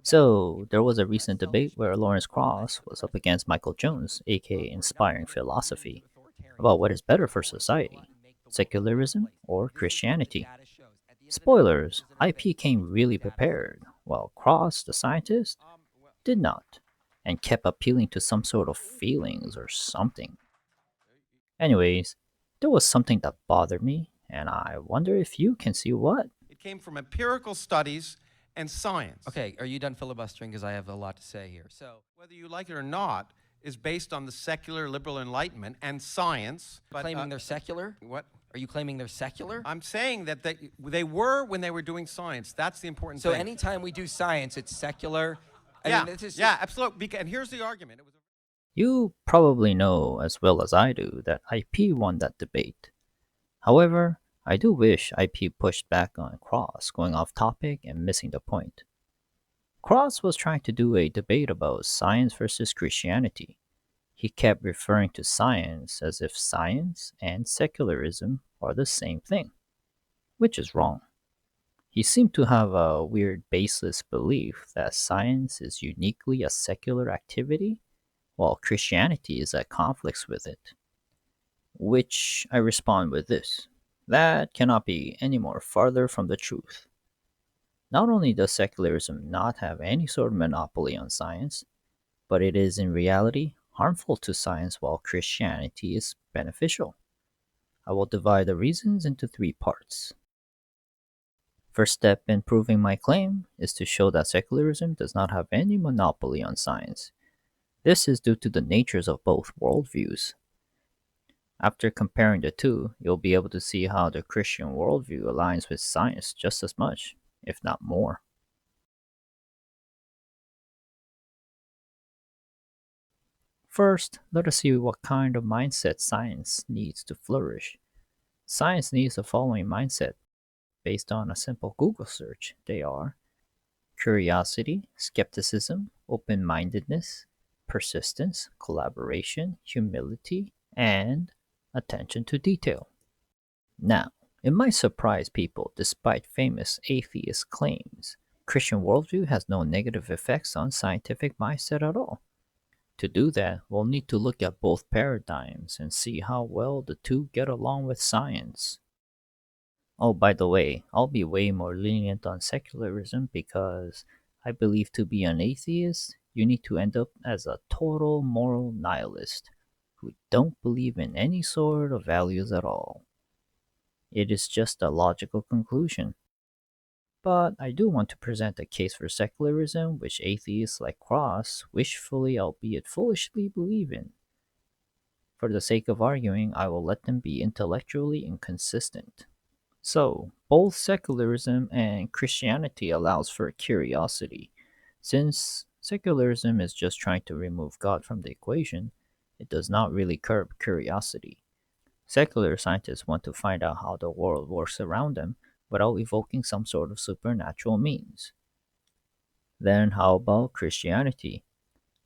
So, there was a recent debate where Lawrence Krauss was up against Michael Jones, aka Inspiring Philosophy, about what is better for society, secularism or Christianity. Spoilers, IP came really prepared, while Krauss, the scientist, did not, and kept appealing to some sort of feelings or something. Anyways, there was something that bothered me, and I wonder if you can see what. It came from empirical studies and science. Okay, are you done filibustering? Because I have a lot to say here. So, Whether you like it or not, is based on the secular liberal enlightenment and science. claiming they're secular? What? Are you claiming they're secular? I'm saying that they were when they were doing science. That's the important So thing. anytime we do science, it's secular. I yeah, mean, this is yeah, absolutely. And here's the argument. It was You probably know as well as I do that IP won that debate. However, I do wish IP pushed back on Cross going off topic and missing the point. Cross was trying to do a debate about science versus Christianity. He kept referring to science as if science and secularism are the same thing, which is wrong. He seemed to have a weird baseless belief that science is uniquely a secular activity, while Christianity is at conflicts with it. Which I respond with this: that cannot be any more farther from the truth. Not only does secularism not have any sort of monopoly on science, but it is in reality harmful to science while Christianity is beneficial. I will divide the reasons into three parts. First step in proving my claim is to show that secularism does not have any monopoly on science. This is due to the natures of both worldviews. After comparing the two, you'll be able to see how the Christian worldview aligns with science just as much, if not more. First, let us see what kind of mindset science needs to flourish. Science needs the following mindset based on a simple Google search. They are curiosity, skepticism, open mindedness, persistence, collaboration, humility, and attention to detail. Now, it might surprise people despite famous atheist claims. Christian worldview has no negative effects on scientific mindset at all. To do that, we'll need to look at both paradigms and see how well the two get along with science. Oh, by the way, I'll be way more lenient on secularism because I believe to be an atheist, you need to end up as a total moral nihilist who don't believe in any sort of values at all. It is just a logical conclusion. But I do want to present a case for secularism which atheists like Cross wishfully, albeit foolishly, believe in. For the sake of arguing, I will let them be intellectually inconsistent. So, both secularism and Christianity allows for curiosity. Since secularism is just trying to remove God from the equation, it does not really curb curiosity. Secular scientists want to find out how the world works around them without evoking some sort of supernatural means. Then, how about Christianity?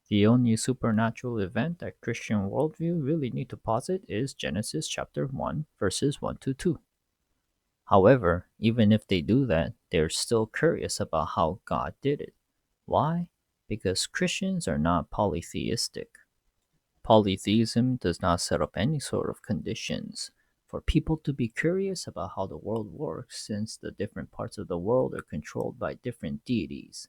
The only supernatural event that Christian worldview really need to posit is Genesis chapter 1, verses 1 to 2. However, even if they do that, they're still curious about how God did it. Why? Because Christians are not polytheistic. Polytheism does not set up any sort of conditions for people to be curious about how the world works, since the different parts of the world are controlled by different deities.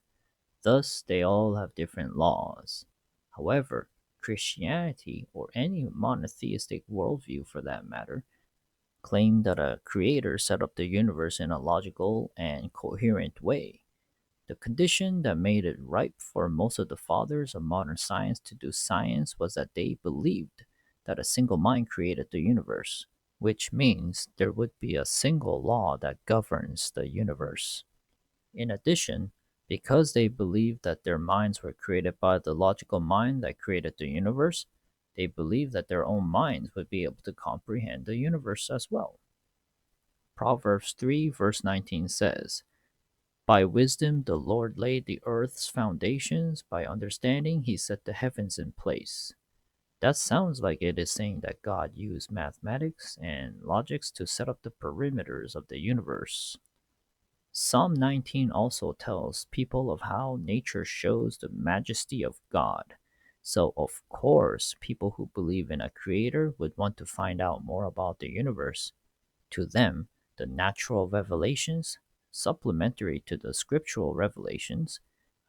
Thus, they all have different laws. However, Christianity, or any monotheistic worldview for that matter, claim that a creator set up the universe in a logical and coherent way. The condition that made it ripe for most of the fathers of modern science to do science was that they believed that a single mind created the universe, which means there would be a single law that governs the universe. In addition, because they believed that their minds were created by the logical mind that created the universe, they believed that their own minds would be able to comprehend the universe as well. Proverbs 3, verse 19 says, by wisdom the Lord laid the earth's foundations, by understanding he set the heavens in place. That sounds like it is saying that God used mathematics and logics to set up the perimeters of the universe. Psalm 19 also tells people of how nature shows the majesty of God. So, of course, people who believe in a creator would want to find out more about the universe. To them, the natural revelations, supplementary to the scriptural revelations,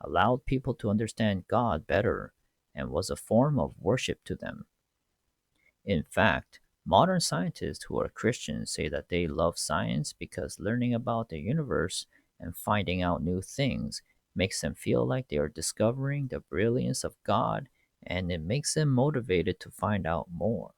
allowed people to understand God better and was a form of worship to them. In fact, modern scientists who are Christians say that they love science because learning about the universe and finding out new things makes them feel like they are discovering the brilliance of God, and it makes them motivated to find out more.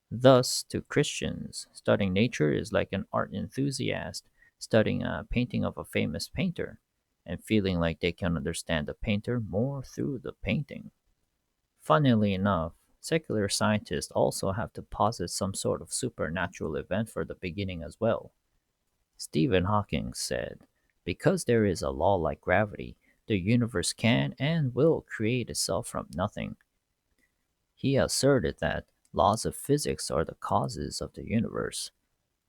Thus, to Christians, studying nature is like an art enthusiast studying a painting of a famous painter and feeling like they can understand the painter more through the painting. Funnily enough, secular scientists also have to posit some sort of supernatural event for the beginning as well. Stephen Hawking said, because there is a law like gravity, the universe can and will create itself from nothing. He asserted that laws of physics are the causes of the universe.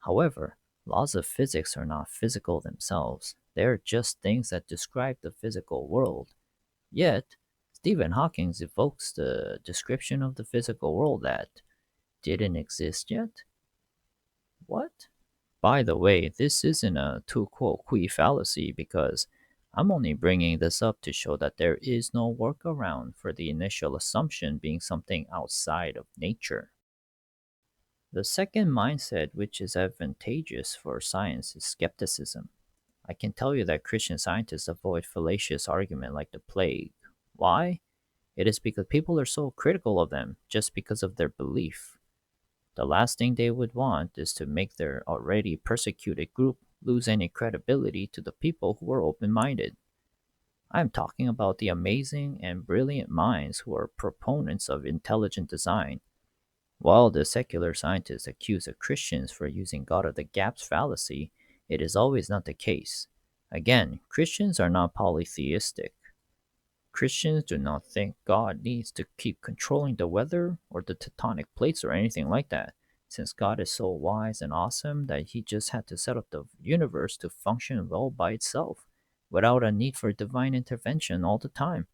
However, laws of physics are not physical themselves. They are just things that describe the physical world. Yet, Stephen Hawking evokes the description of the physical world that didn't exist yet? What? By the way, this isn't a tu quoque qui fallacy because I'm only bringing this up to show that there is no workaround for the initial assumption being something outside of nature. The second mindset, which is advantageous for science, is skepticism. I can tell you that Christian scientists avoid fallacious argument like the plague. Why? It is because people are so critical of them just because of their belief. The last thing they would want is to make their already persecuted group lose any credibility to the people who are open minded. I am talking about the amazing and brilliant minds who are proponents of intelligent design, while the secular scientists accuse the Christians for using God of the gaps fallacy. It is always not the case. Again, Christians are not polytheistic. Christians do not think God needs to keep controlling the weather or the tectonic plates or anything like that, since God is so wise and awesome that he just had to set up the universe to function well by itself, without a need for divine intervention all the time.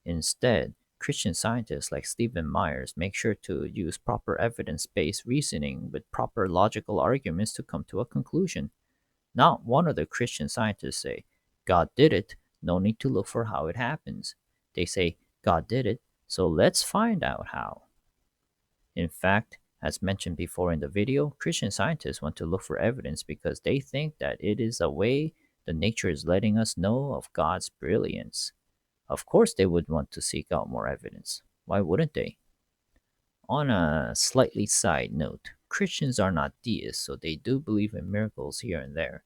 Instead, Christian scientists like Stephen Myers make sure to use proper evidence based reasoning with proper logical arguments to come to a conclusion. Not one of the Christian scientists say, God did it, no need to look for how it happens. They say, God did it, so let's find out how. In fact, as mentioned before in the video, Christian scientists want to look for evidence because they think that it is a way the nature is letting us know of God's brilliance. Of course, they would want to seek out more evidence. Why wouldn't they? On a slightly side note, Christians are not deists, so they do believe in miracles here and there,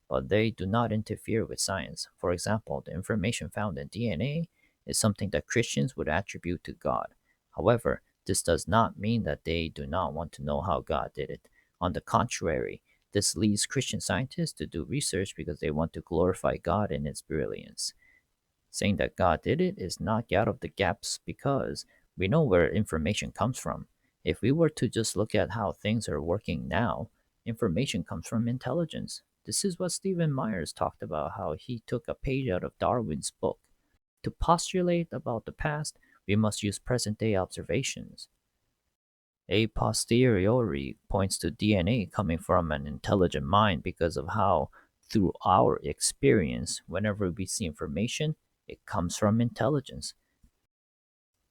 but they do not interfere with science. For example, the information found in DNA is something that Christians would attribute to God. However, this does not mean that they do not want to know how God did it. On the contrary, this leads Christian scientists to do research because they want to glorify God in His brilliance. Saying that God did it is not out of the gaps because we know where information comes from. If we were to just look at how things are working now, information comes from intelligence. This is what Stephen Myers talked about, how he took a page out of Darwin's book. To postulate about the past, we must use present day observations. A posteriori points to DNA coming from an intelligent mind because of how, through our experience, whenever we see information, it comes from intelligence.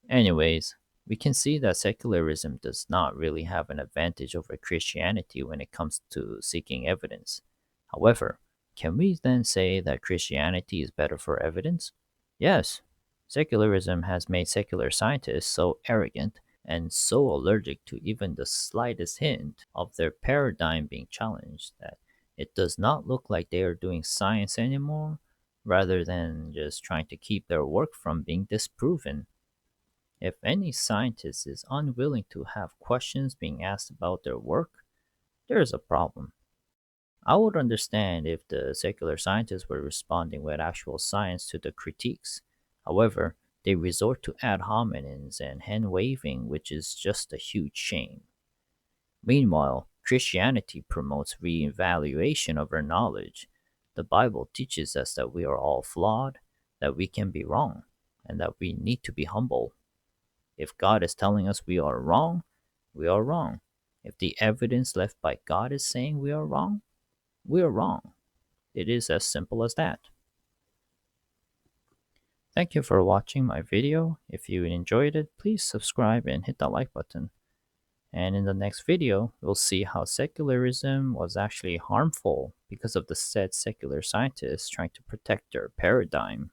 Anyways, we can see that secularism does not really have an advantage over Christianity when it comes to seeking evidence. However, can we then say that Christianity is better for evidence? Yes. Secularism has made secular scientists so arrogant and so allergic to even the slightest hint of their paradigm being challenged that it does not look like they are doing science anymore, rather than just trying to keep their work from being disproven. If any scientist is unwilling to have questions being asked about their work, there is a problem. I would understand if the secular scientists were responding with actual science to the critiques. However, they resort to ad hominems and hand waving, which is just a huge shame. Meanwhile, Christianity promotes re-evaluation of our knowledge. The Bible teaches us that we are all flawed, that we can be wrong, and that we need to be humble. If God is telling us we are wrong, we are wrong. If the evidence left by God is saying we are wrong, we are wrong. It is as simple as that. Thank you for watching my video. If you enjoyed it, please subscribe and hit that like button. And in the next video, we'll see how secularism was actually harmful because of the said secular scientists trying to protect their paradigm.